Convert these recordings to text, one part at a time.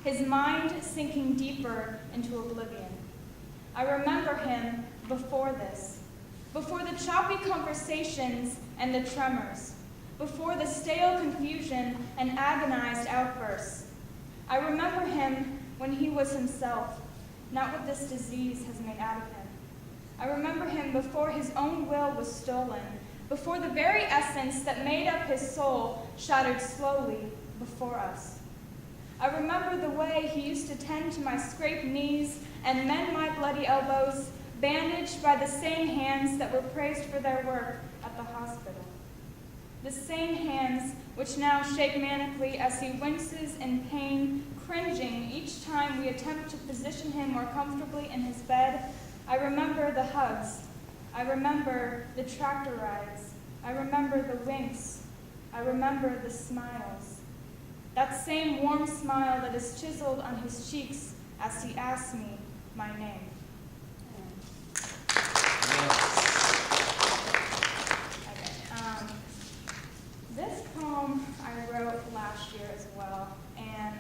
his mind sinking deeper into oblivion. I remember him before this, before the choppy conversations and the tremors, before the stale confusion and agonized outbursts. I remember him when he was himself, not what this disease has made out of him. I remember him before his own will was stolen, before the very essence that made up his soul shattered slowly before us. I remember the way he used to tend to my scraped knees and mend my bloody elbows, bandaged by the same hands that were praised for their work at the hospital. The same hands which now shake manically as he winces in pain, cringing each time we attempt to position him more comfortably in his bed. I remember the hugs. I remember the tractor rides. I remember the winks. I remember the smiles. That same warm smile that is chiseled on his cheeks as he asks me my name. This poem I wrote last year as well, and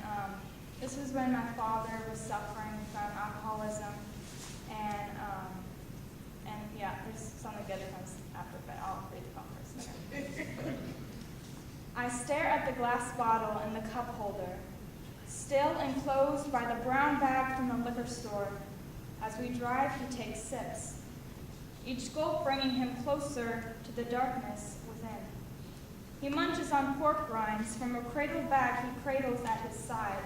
this was when my father was suffering from alcoholism, and yeah, there's something good that comes after, but I'll read the poem first. Okay. I stare at the glass bottle in the cup holder, still enclosed by the brown bag from the liquor store. As we drive, he takes sips, each gulp bringing him closer to the darkness within. He munches on pork rinds from a cradle bag he cradles at his side.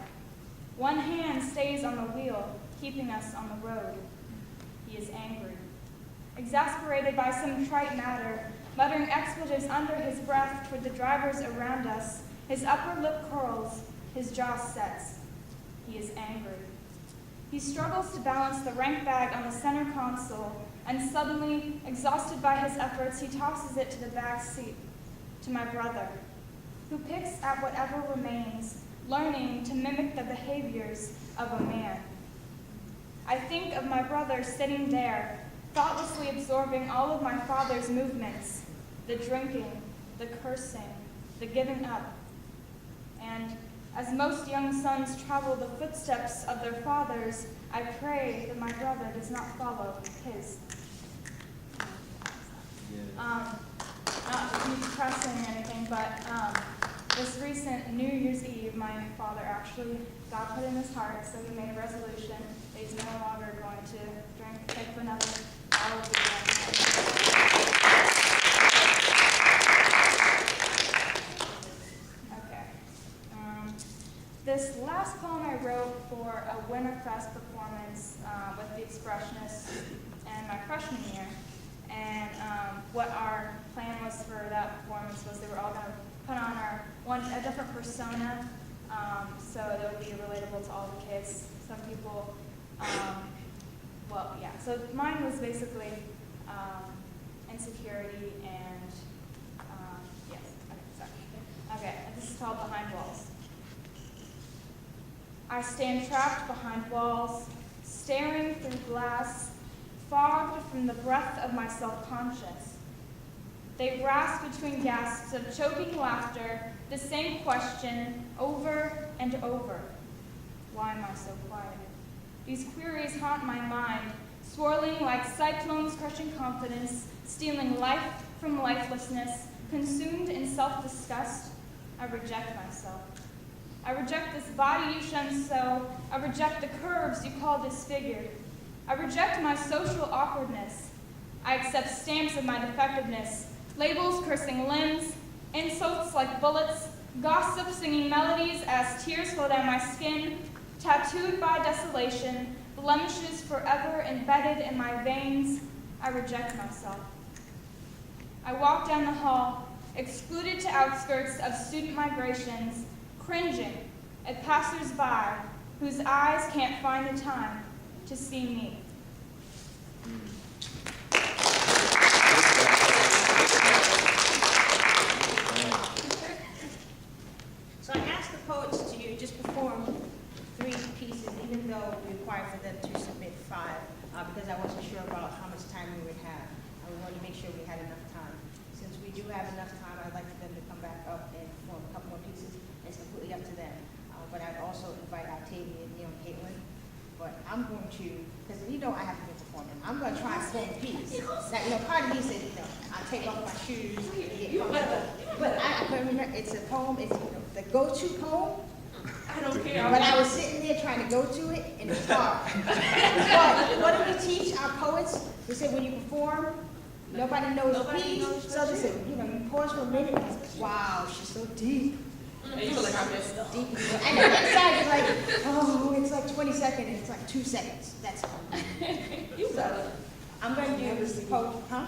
One hand stays on the wheel, keeping us on the road. He is angry, exasperated by some trite matter, muttering expletives under his breath toward the drivers around us. His upper lip curls, his jaw sets. He is angry. He struggles to balance the rank bag on the center console, and suddenly, exhausted by his efforts, he tosses it to the back seat, to my brother, who picks at whatever remains, learning to mimic the behaviors of a man. I think of my brother sitting there, thoughtlessly absorbing all of my father's movements, the drinking, the cursing, the giving up. And as most young sons travel the footsteps of their fathers, I pray that my brother does not follow his. Not to be depressing or anything, but this recent New Year's Eve, my father actually, God put in his heart, so he made a resolution that he's no longer going to take another bottle of beer. Okay. This last poem I wrote for a Winterfest performance with the Expressionists in my freshman year. And what our plan was for that performance was they were all going to put on a different persona, so that would be relatable to all the kids. Some people, so mine was basically insecurity and, yes, okay, sorry. Okay, this is called Behind Walls. I stand trapped behind walls, staring through glass, fogged from the breath of my self-conscious. They rasp between gasps of choking laughter, the same question over and over. Why am I so quiet? These queries haunt my mind, swirling like cyclones crushing confidence, stealing life from lifelessness, consumed in self-disgust. I reject myself. I reject this body you shun so. I reject the curves you call disfigured. I reject my social awkwardness. I accept stamps of my defectiveness, labels cursing limbs, insults like bullets, gossip singing melodies as tears flow down my skin, tattooed by desolation, blemishes forever embedded in my veins. I reject myself. I walk down the hall, excluded to outskirts of student migrations, cringing at passers-by whose eyes can't find the time to see me. So I asked the poets to just perform 3 pieces, even though we required for them to submit 5, because I wasn't sure about how much time we would have. I wanted to make sure we had enough time. Since we do have enough time, I'd like for them to come back up and perform a couple more pieces. It's completely up to them. But I'd also invite Octavia but I'm going to, because you know I have to be performing. I'm going to try and perform a piece. Now, you know, part of me said, you know, I'll take off my shoes and get comfortable. But I couldn't remember, it's a poem, it's, you know, the go-to poem. I don't care. But I was sitting there trying to go to it, and it's hard. But what do we teach our poets? We say when you perform, nobody knows the piece. So they say, you know, you pause for a minute. Wow, she's so deep. And you feel like I messed up. Deep. And the next side is like, oh, it's like 20 seconds, and it's like 2 seconds. That's all. You better. I'm going to do this poetry, huh?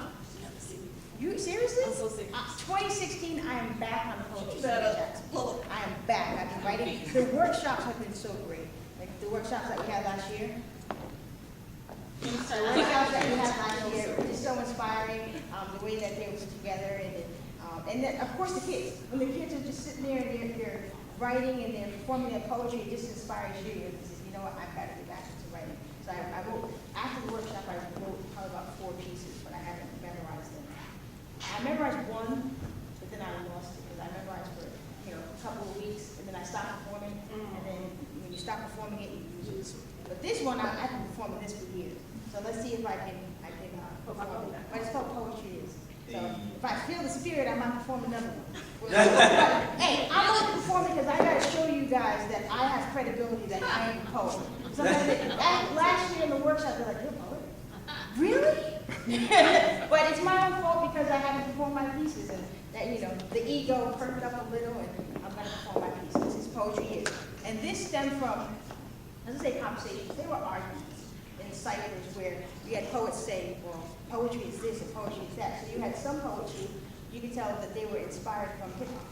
You seriously? I'm so sick. 2016, I am back on the poetry. Better. Jacksonville. I am back. I've been writing. The workshops have been so great. Like the workshops that we had last year. The workshops that we had last year were just so inspiring. The way that they were put together, and then of course the kids. When the kids are just sitting there and they're writing and they're performing their poetry, it just inspires you. And says, you know what? I've got to get back into writing. So I wrote after the workshop. I wrote probably about 4 pieces, but I haven't memorized them. I memorized one, but then I lost it because I memorized for a couple of weeks, and then I stopped performing. And then when you stop performing it, you lose it. But this one, I've been performing this for years. So let's see if I can perform it. But it's called Poetry Is. So if I feel the spirit, I might perform another one. But, hey, I'm only performing because I got to show you guys that I have credibility that I am a poet. Sometimes last year in the workshop, they're like, you're a poet? Really? But it's my own fault because I haven't performed my pieces, and that, you know, the ego perked up a little, and I'm going to perform my piece. This is Poetry Is. And this stemmed from, let's say, conversations. They were arguments in ciphers where we had poets say, well, poetry is this and poetry is that. So you had some poetry, you could tell that they were inspired from hip hop.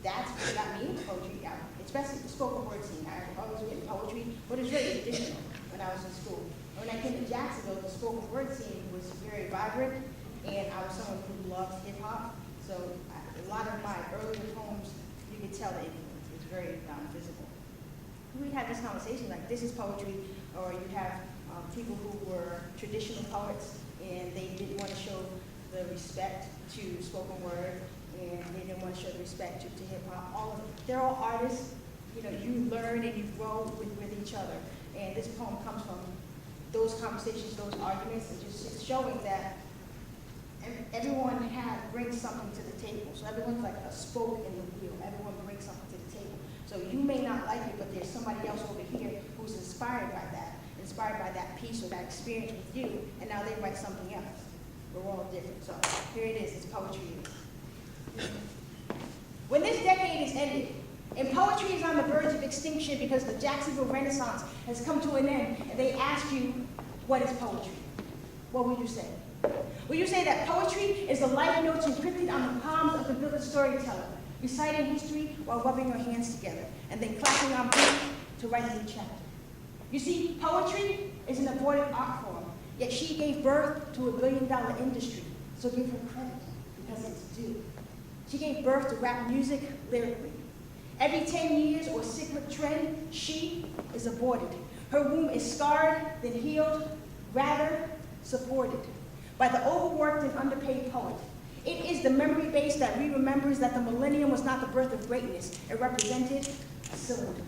That's what got me into poetry, especially the spoken word scene. I always written poetry, but it's very traditional when I was in school. When I came to Jacksonville, the spoken word scene was very vibrant, and I was someone who loved hip hop. So a lot of my earlier poems, you could tell the influence. It's very visible. We had this conversation like, this is poetry, or you have people who were traditional poets, and they didn't want to show the respect to spoken word, and they didn't want to show the respect to hip hop. All of them. They're all artists. You know, you learn and you grow with each other. And this poem comes from those conversations, those arguments, and just showing that everyone brings something to the table. So everyone's like a spoke in the wheel. Everyone brings something to the table. So you may not like it, but there's somebody else over here who's inspired by that piece or that experience with you, and now they write something else. We're all different. So here it is. It's Poetry Is. When this decade is ended, and poetry is on the verge of extinction because the Jacksonville Renaissance has come to an end, and they ask you, what is poetry? What would you say? Will you say that poetry is the life notes encrypted on the palms of the village storyteller, reciting history while rubbing your hands together, and then clapping on paper to write a new chapter? You see, poetry is an avoided art form, yet she gave birth to $1 billion industry, so give her credit because it's due. She gave birth to rap music lyrically. Every 10 years or cyclic trend, she is aborted. Her womb is scarred, then healed, rather supported by the overworked and underpaid poet. It is the memory base that remembers that the millennium was not the birth of greatness. It represented a cylinder,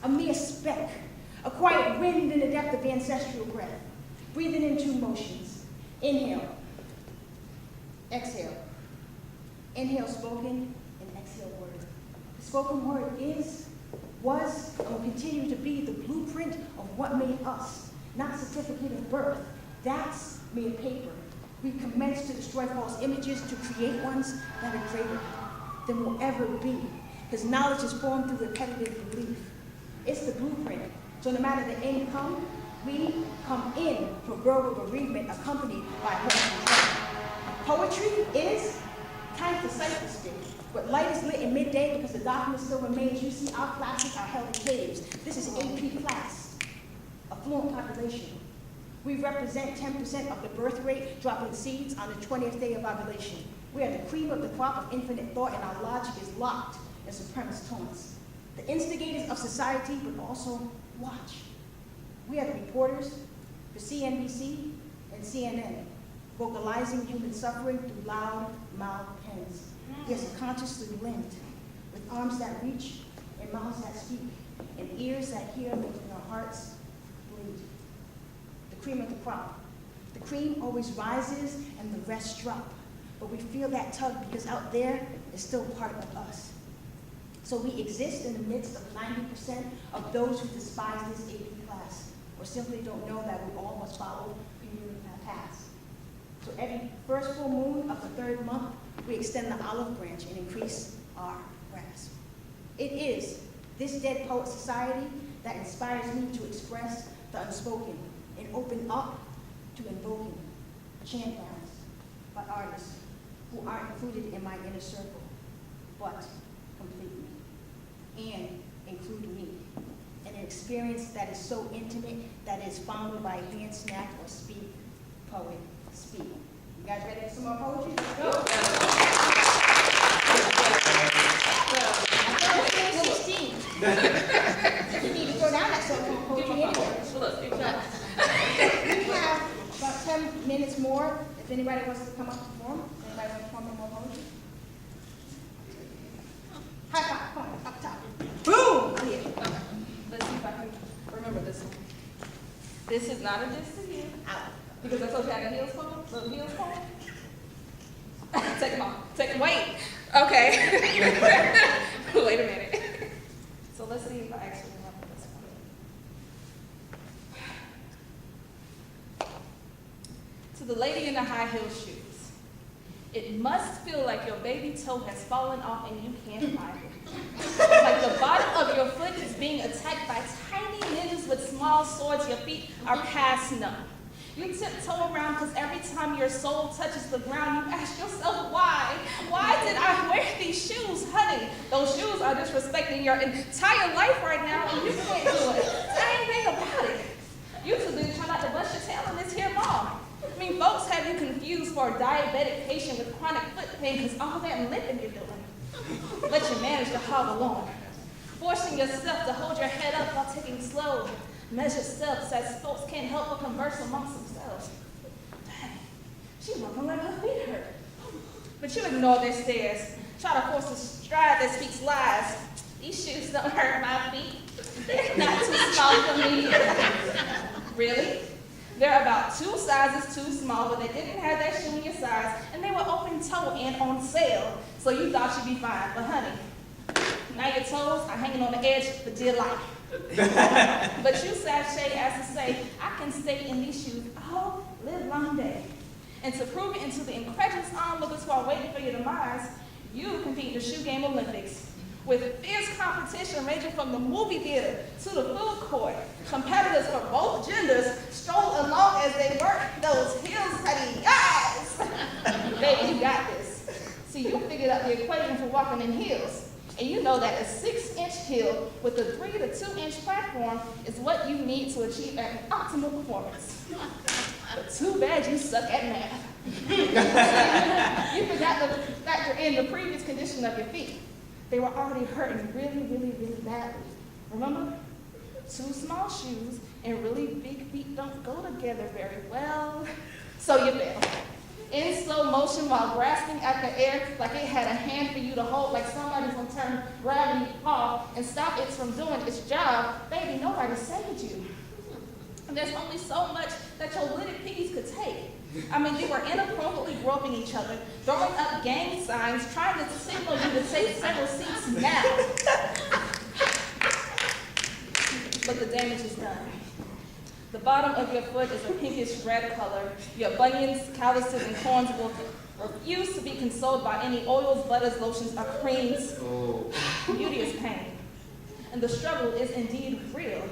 a mere speck, a quiet wind in the depth of ancestral breath, breathing in 2 motions. Inhale, exhale. Inhale spoken, and exhale word. The spoken word is, was, and will continue to be the blueprint of what made us, not certificate of birth. That's mere paper. We commence to destroy false images to create ones that are greater than we'll ever be, because knowledge is formed through repetitive belief. It's the blueprint. So no matter the end come, we come in for verbal bereavement accompanied by hope and poetry is time for cycle stick. But light is lit in midday because the darkness still remains. You see, our classes are held in caves. This is AP class, affluent population. We represent 10% of the birth rate, dropping seeds on the 20th day of ovulation. We are the cream of the crop of infinite thought, and our logic is locked in supremacist taunts. The instigators of society, but also watch. We are the reporters for CNBC and CNN, vocalizing human suffering through loud, mouth pens. We are subconsciously linked with arms that reach and mouths that speak and ears that hear, making our hearts need. The cream of the crop. The cream always rises and the rest drop. But we feel that tug because out there is still part of us. So we exist in the midst of 90% of those who despise this AP class, or simply don't know that we all must follow community paths. So every first full moon of the third month, we extend the olive branch and increase our grasp. It is this Dead Poet Society that inspires me to express the unspoken and open up to invoking chant downs by artists who aren't included in my inner circle, but complete me and include me. An experience that is so intimate that is followed by hand snap or speak, poet, speak. You guys ready for some more poetry? Go. I feel 16. You need to throw down that cell phone poetry anyway. We have about 10 minutes more. If anybody wants to come up and perform, anybody want to perform more poetry? High five, come on, up top. Boom! Yeah. Let's see if I can remember this one. This is not a diss to you, Out. because I told you I got heels on, little heels on. Take them off. Wait. Okay. Wait a minute. So let's see if I actually remember this one. To the lady in the high heel shoes. It must feel like your baby toe has fallen off and you can't find it. Like the bottom of your foot is being attacked by tiny ninjas with small swords. Your feet are past numb. You tiptoe around because every time your soul touches the ground, you ask yourself, why? Why did I wear these shoes? Honey, those shoes are disrespecting your entire life right now, and you can't do it. Same thing about it. You too busy trying not to bust your tail in this here mall. I mean, folks have you confused for a diabetic patient with chronic foot pain because all that limping you're doing. But you manage to hobble on, forcing yourself to hold your head up while taking slow, measured steps as folks can't help but converse amongst themselves. Dang, she's walking like her feet hurt. But you ignore their stares, try to force a stride that speaks lies. These shoes don't hurt my feet. They're not too small for me. Really? They're about 2 sizes too small, but they didn't have that shoe in your size, and they were open toe and on sale, so you thought you'd be fine. But honey, now your toes are hanging on the edge for dear life. But you sashay as to say, I can stay in these shoes all live long day. And to prove it into the incredulous onlookers who are waiting for your demise, you compete in the shoe game Olympics. With fierce competition ranging from the movie theater to the food court, competitors for both genders stroll along as they work those heels, honey. Yes! Baby, you got this. See, you figured out the equation for walking in heels. And you know that a 6-inch heel with a 3 to 2-inch platform is what you need to achieve an optimal performance. But too bad you suck at math. You forgot to factor in the previous condition of your feet. They were already hurting really, really, really badly. Remember? 2 small shoes and really big feet don't go together very well. So you fell. In slow motion while grasping at the air like it had a hand for you to hold, like somebody's gonna turn gravity off and stop it from doing its job. Baby, nobody saved you. And there's only so much that your little piggies could take. I mean, they were inappropriately groping each other, throwing up gang signs, trying to signal you to take several seats now. But the damage is done. The bottom of your foot is a pinkish red color. Your bunions, calluses, and corns will refuse to be consoled by any oils, butters, lotions, or creams. Beauty is pain. And the struggle is indeed real.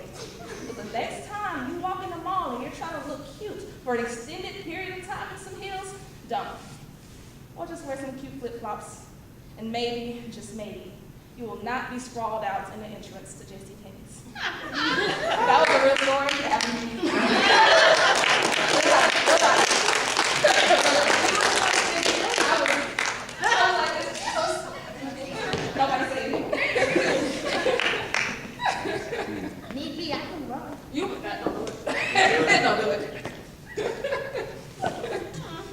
But the next time you walk in the mall and you're trying to look cute for an extended period of time in some heels, don't. Or just wear some cute flip-flops. And maybe, just maybe, you will not be sprawled out in the entrance to JCPenney's. That was a real story. It happened to me. Nobody said anything. Need me, I can run. You would not do it. Don't do it.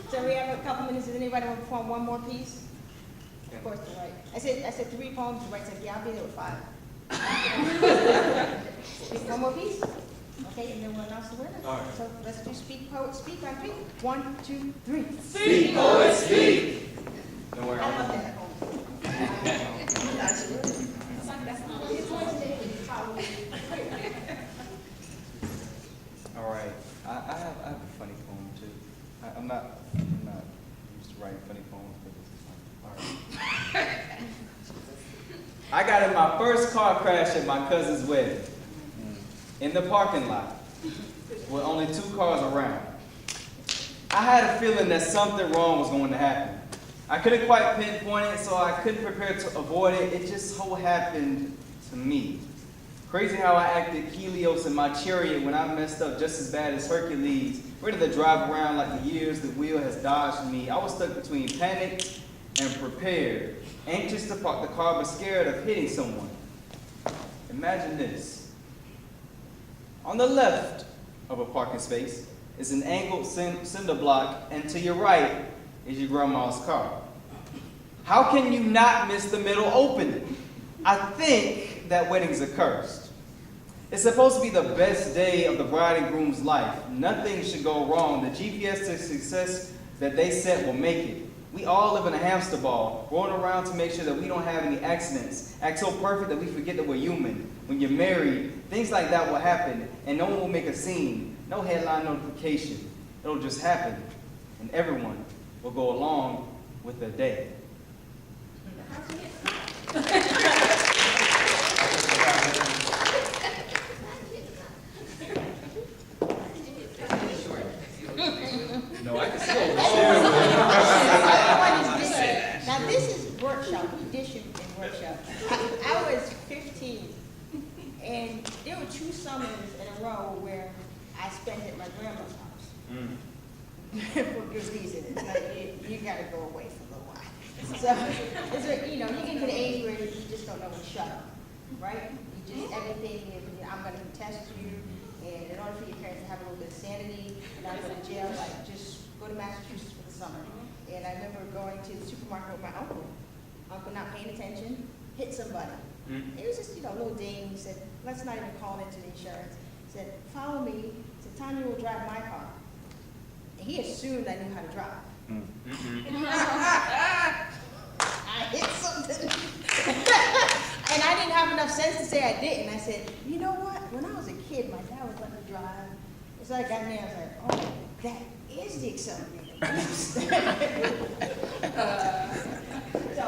So we have a couple minutes. Does anybody want to perform one more piece? Of course, the right. I said 3 poems. The right said, yeah, I'll be there with 5. One more piece? Okay, and then we'll announce the winner. All right. So let's do Speak Poet Speak on 3. 1, 2, 3. Speak, poet, speak. Don't worry. I love that. All right. I have a funny poem too. I'm not used to writing funny poems, but this is funny. All right. I got in my first car crash at my cousin's wedding in the parking lot with only 2 cars around. I had a feeling that something wrong was going to happen. I couldn't quite pinpoint it, so I couldn't prepare to avoid it. It just so happened to me. Crazy how I acted Helios in my chariot when I messed up just as bad as Hercules, ready to drive around like the years the wheel has dodged me. I was stuck between panic and prepared, anxious to park the car but scared of hitting someone. Imagine this. On the left of a parking space is an angled cinder block, and to your right is your grandma's car. How can you not miss the middle opening? I think that weddings are cursed. It's supposed to be the best day of the bride and groom's life. Nothing should go wrong. The GPS to success that they set will make it. We all live in a hamster ball, rolling around to make sure that we don't have any accidents. Act so perfect that we forget that we're human. When you're married, things like that will happen, and no one will make a scene. No headline notification. It'll just happen, and everyone will go along with their day. No, I can still Now this is workshop, edition and workshop. I was 15, and there were 2 summers in a row where I spent at my grandma's house. For good reason. It's like you gotta go away for a little while. So it's like, you get to the age where you just don't know when to shut up, right? You just everything is, I'm gonna test you, and in order for your parents to have a little bit of sanity and not go to jail, like just go to Massachusetts for the summer. And I remember going to the supermarket with my uncle. Uncle not paying attention, hit somebody. It was just, a little ding. He said, let's not even call into the insurance. He said, follow me. He said, Tonya will drive my car. And he assumed I knew how to drive. I hit something. And I didn't have enough sense to say I didn't. I said, you know what? When I was a kid, my dad would let me drive. So I got in there, I was like, oh, that is the accelerator. So,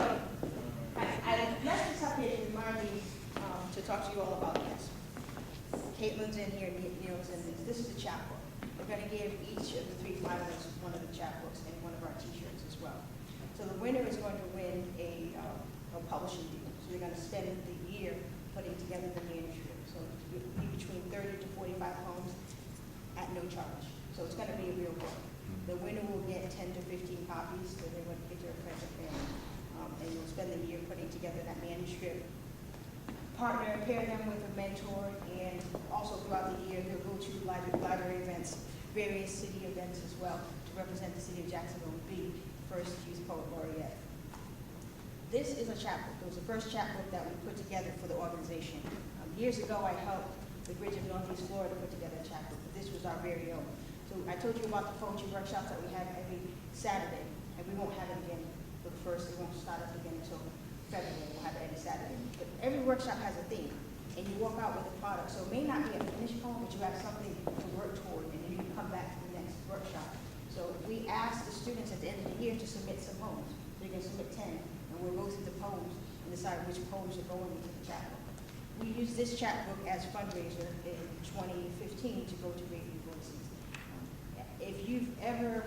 I left this up here to remind me to talk to you all about this. Caitlin's in here, Neil's in this. This is the chapbook. We're going to give each of the 3 finalists one of the chapbooks and one of our t-shirts as well. So the winner is going to win a publishing deal. So you're going to spend the year putting together the manuscript. So it'll be between 30 to 45 poems at no charge. So it's going to be a real book. The winner will get 10 to 15 copies, so they would get their friends and family. And you'll spend the year putting together that manuscript. Pair them with a mentor, and also throughout the year, they'll go to library events, various city events as well, to represent the city of Jacksonville and be first Youth Poet Laureate. This is a chapbook. It was the first chapbook that we put together for the organization. Years ago, I helped the Bridge of Northeast Florida put together a chapbook, but this was our very own. So I told you about the poetry workshops that we have every Saturday, and we won't have it again for the first. It won't start up again until February. We'll have it every Saturday. But every workshop has a theme, and you walk out with a product. So it may not be a finished poem, but you have something to work toward, and then you come back to the next workshop. So we ask the students at the end of the year to submit some poems. So you can submit 10, and we'll go through the poems and decide which poems are going into the chapbook. We used this chapbook as a fundraiser in 2015 to go to Radio Voices. If you've ever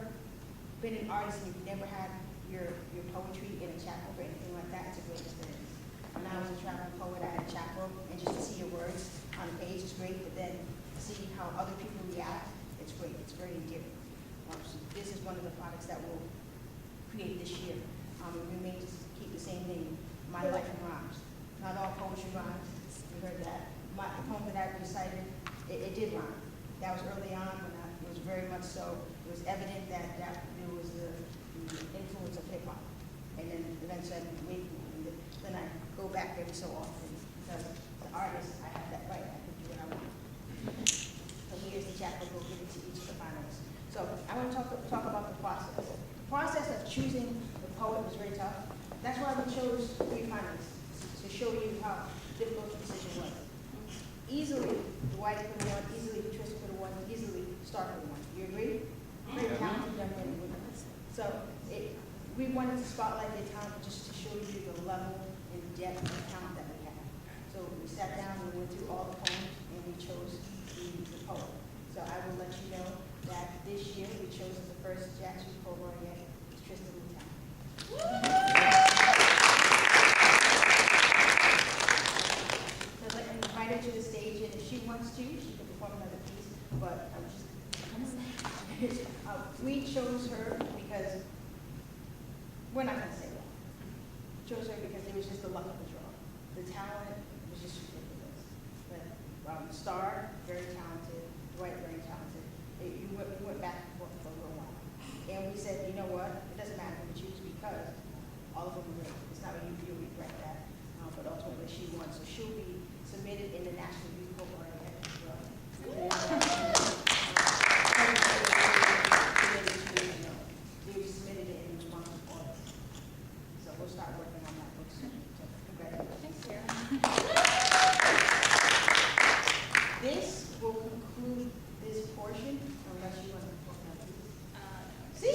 been an artist and you've never had your poetry in a chapbook or anything like that, it's a great experience. When I was a traveling poet, I had a chapbook, and just to see your words on the page is great, but then to see how other people react, it's great. It's very endearing. So this is one of the products that we'll create this year. We may just keep the same name, My Life in Rhymes. Not all poetry rhymes. You heard that. The poem that I recited, it did rhyme. That was early on when it was very much so. It was evident that there was the influence of hip hop. And then eventually then I go back every so often because the artist, I have that right. I can do what I want. staff will go give it to each of the finalists. So I want to talk about the process. The process of choosing the poet was very tough. That's why we chose 3 finalists, to show you how difficult the decision was. Easily, Dwight put one, easily Patricia put one, easily Star put one. You agree? Very talented young men and women. So we wanted to spotlight their talent just to show you the level and depth of talent that we have. So we sat down and went through all the poems and we chose the poet. So I will let you know that this year we chose the first Jacksonville poet laureate, Tristan Newtown. So let me invite her to the stage, and if she wants to, she can perform another piece, but I'm just, we chose her because, we're not gonna say why. Chose her because it was just the luck of the draw. The talent was just ridiculous. But Star, very talented, Dwight, very talented. We went back and forth for a little while. And we said, you know what, it doesn't matter who we choose because all of them are great. It's not that you'll regret that, but ultimately she won. So she'll be submitted in the National Youth Book Laureate as well. They'll be submitted in the month of August. So we'll start working on that book soon. So congratulations. This will conclude this portion, unless you want to perform that piece. See?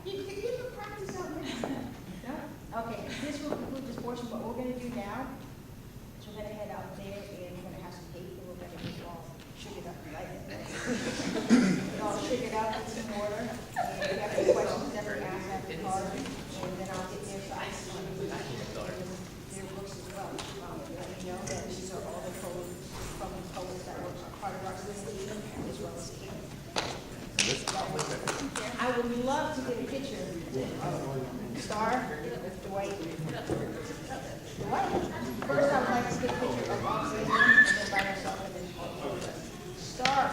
You can practice out there. No? Okay, this will conclude this portion. What we're going to do now is we're going to head out there and we're going to have some cake and we're going to get it all sugared up and light it. Get all sugared up with some water. And if you have any questions, definitely ask at the card. And then I'll get there so I can see their books as well. Let me know that these are all the poets from the poets that were part of our system as well as King. I would love to get a picture of Star with Dwight. Dwight. First, I would like to get a picture of all three of them, and then by myself, and then Star.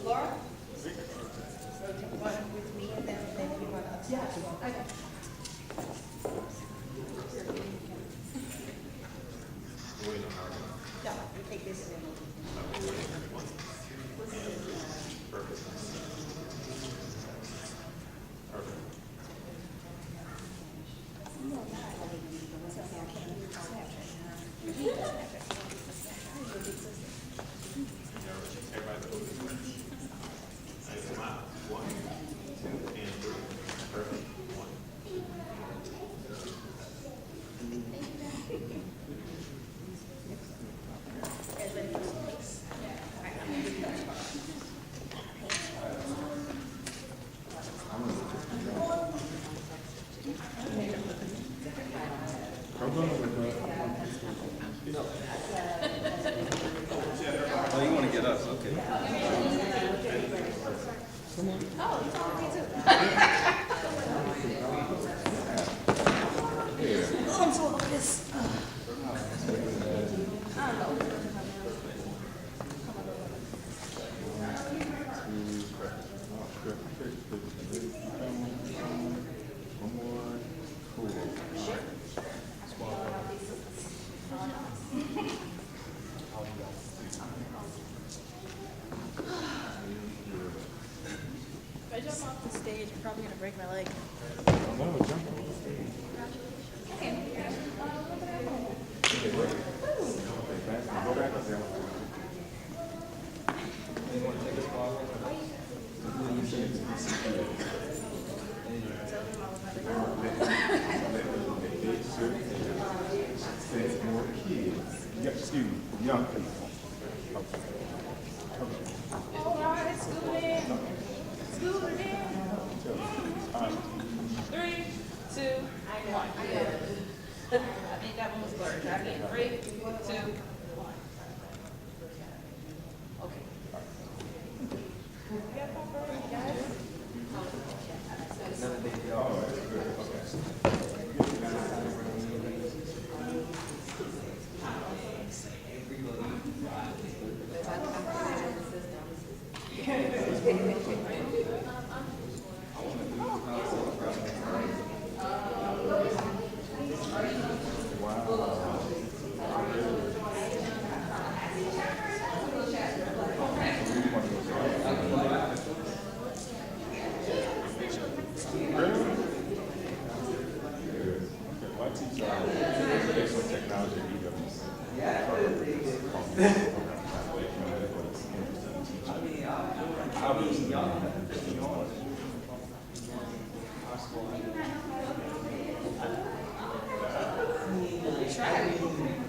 Laura? One with me and then you want us. Yeah, okay. No, you take this and then we'll Oh, you want to get us? Okay. Oh, it's on me too. I'm so over this. I don't know. If I jump off the stage, I'm probably gonna break my leg. Young people. All right, scoot in. Scoot in. 3, 2, 1. I think that one was blurred. Try again. 3, 2, 1. Okay. You got popcorn, guys? try it.